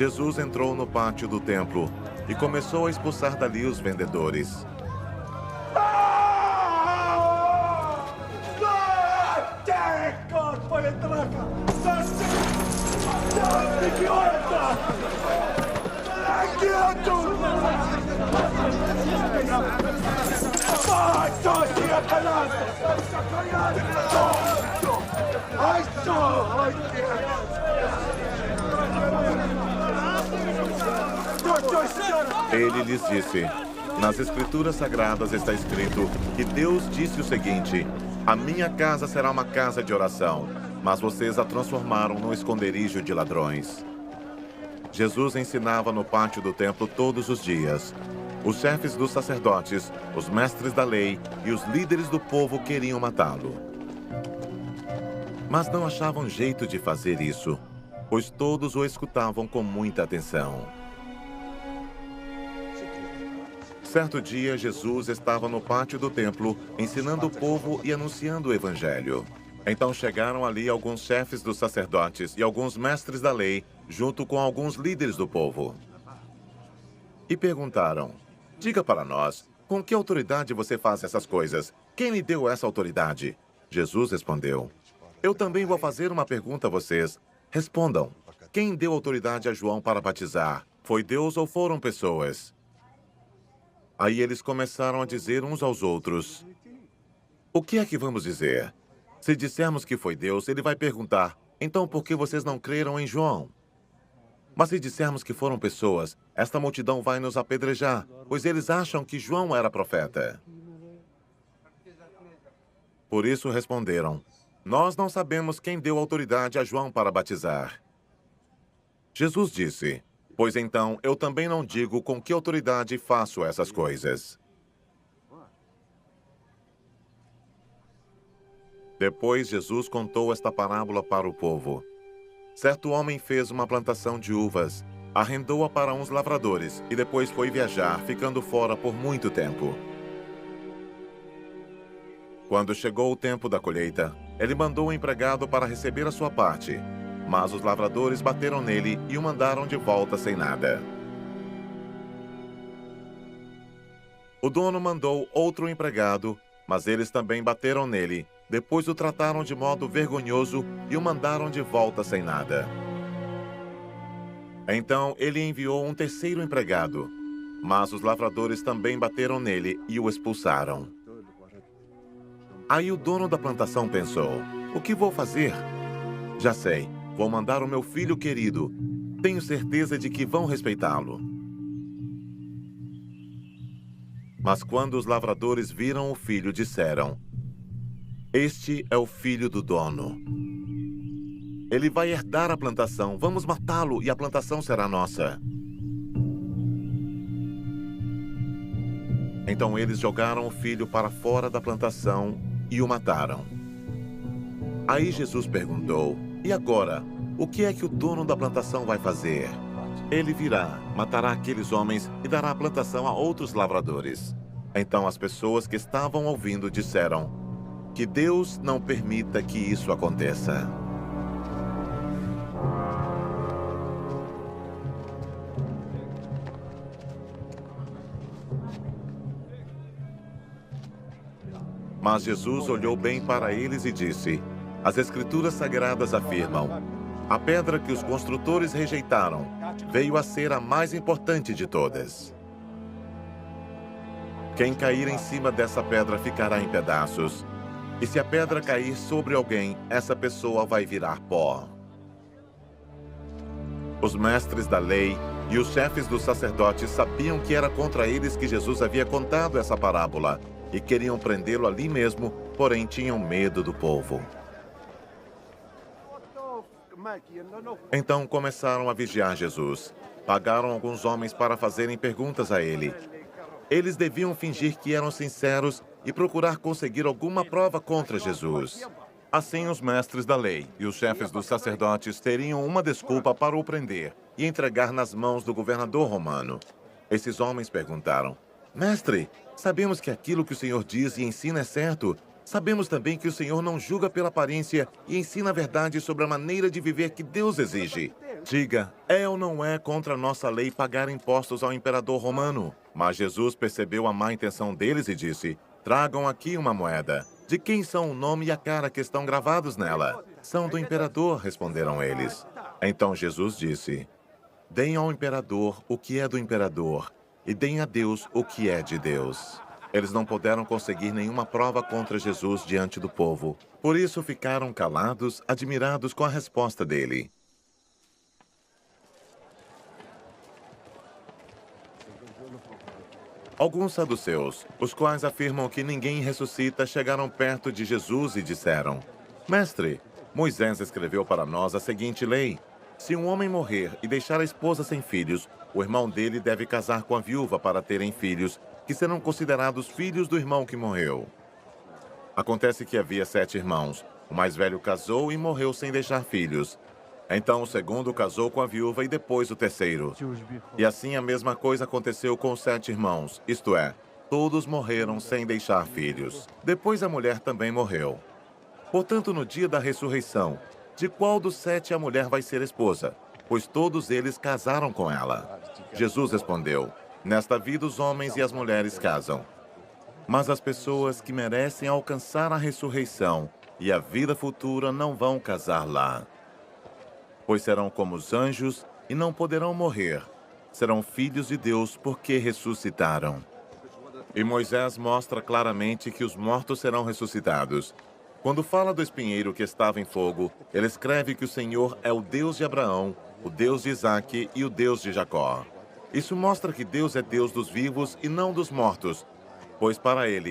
Jesus entrou no pátio do templo e começou a expulsar dali os vendedores. Ele lhes disse: nas Escrituras Sagradas está escrito que Deus disse o seguinte: a minha casa será uma casa de oração, mas vocês a transformaram num esconderijo de ladrões. Jesus ensinava no pátio do templo todos os dias. Os chefes dos sacerdotes, os mestres da lei e os líderes do povo queriam matá-lo. Mas não achavam jeito de fazer isso, pois todos o escutavam com muita atenção. Certo dia, Jesus estava no pátio do templo, ensinando o povo e anunciando o evangelho. Então chegaram ali alguns chefes dos sacerdotes e alguns mestres da lei, junto com alguns líderes do povo. E perguntaram: diga para nós, com que autoridade você faz essas coisas? Quem lhe deu essa autoridade? Jesus respondeu: eu também vou fazer uma pergunta a vocês. Respondam. Quem deu autoridade a João para batizar? Foi Deus ou foram pessoas? Aí eles começaram a dizer uns aos outros: o que é que vamos dizer? Se dissermos que foi Deus, ele vai perguntar: então por que vocês não creram em João? Mas se dissermos que foram pessoas, esta multidão vai nos apedrejar, pois eles acham que João era profeta. Por isso responderam: nós não sabemos quem deu autoridade a João para batizar. Jesus disse: pois então eu também não digo com que autoridade faço essas coisas. Depois Jesus contou esta parábola para o povo. Certo homem fez uma plantação de uvas, arrendou-a para uns lavradores e depois foi viajar, ficando fora por muito tempo. Quando chegou o tempo da colheita, ele mandou um empregado para receber a sua parte, mas os lavradores bateram nele e o mandaram de volta sem nada. O dono mandou outro empregado, mas eles também bateram nele. Depois o trataram de modo vergonhoso e o mandaram de volta sem nada. Então ele enviou um terceiro empregado, mas os lavradores também bateram nele e o expulsaram. Aí o dono da plantação pensou: o que vou fazer? Já sei, vou mandar o meu filho querido. Tenho certeza de que vão respeitá-lo. Mas quando os lavradores viram o filho, disseram: este é o filho do dono. Ele vai herdar a plantação. Vamos matá-lo e a plantação será nossa. Então eles jogaram o filho para fora da plantação e o mataram. Aí Jesus perguntou: e agora? O que é que o dono da plantação vai fazer? Ele virá, matará aqueles homens e dará a plantação a outros lavradores. Então as pessoas que estavam ouvindo disseram: que Deus não permita que isso aconteça. Mas Jesus olhou bem para eles e disse: as Escrituras Sagradas afirmam: a pedra que os construtores rejeitaram veio a ser a mais importante de todas. Quem cair em cima dessa pedra ficará em pedaços. E se a pedra cair sobre alguém, essa pessoa vai virar pó. Os mestres da lei e os chefes dos sacerdotes sabiam que era contra eles que Jesus havia contado essa parábola e queriam prendê-lo ali mesmo, porém tinham medo do povo. Então começaram a vigiar Jesus. Pagaram alguns homens para fazerem perguntas a ele. Eles deviam fingir que eram sinceros e procurar conseguir alguma prova contra Jesus. Assim, os mestres da lei e os chefes dos sacerdotes teriam uma desculpa para o prender e entregar nas mãos do governador romano. Esses homens perguntaram: mestre, sabemos que aquilo que o Senhor diz e ensina é certo. Sabemos também que o Senhor não julga pela aparência e ensina a verdade sobre a maneira de viver que Deus exige. Diga, é ou não é contra a nossa lei pagar impostos ao imperador romano? Mas Jesus percebeu a má intenção deles e disse, tragam aqui uma moeda. De quem são o nome e a cara que estão gravados nela? São do imperador, responderam eles. Então Jesus disse, deem ao imperador o que é do imperador e deem a Deus o que é de Deus. Eles não puderam conseguir nenhuma prova contra Jesus diante do povo. Por isso ficaram calados, admirados com a resposta dele. Alguns saduceus, os quais afirmam que ninguém ressuscita, chegaram perto de Jesus e disseram, Mestre, Moisés escreveu para nós a seguinte lei. Se um homem morrer e deixar a esposa sem filhos, o irmão dele deve casar com a viúva para terem filhos, que serão considerados filhos do irmão que morreu. Acontece que havia 7 irmãos. O mais velho casou e morreu sem deixar filhos. Então o segundo casou com a viúva e depois o terceiro. E assim a mesma coisa aconteceu com os 7 irmãos, isto é, todos morreram sem deixar filhos. Depois a mulher também morreu. Portanto, no dia da ressurreição, de qual dos 7 a mulher vai ser esposa? Pois todos eles casaram com ela. Jesus respondeu, nesta vida os homens e as mulheres casam. Mas as pessoas que merecem alcançar a ressurreição e a vida futura não vão casar lá. Pois serão como os anjos e não poderão morrer. Serão filhos de Deus porque ressuscitaram. E Moisés mostra claramente que os mortos serão ressuscitados. Quando fala do espinheiro que estava em fogo, ele escreve que o Senhor é o Deus de Abraão, o Deus de Isaque e o Deus de Jacó. Isso mostra que Deus é Deus dos vivos e não dos mortos, pois para ele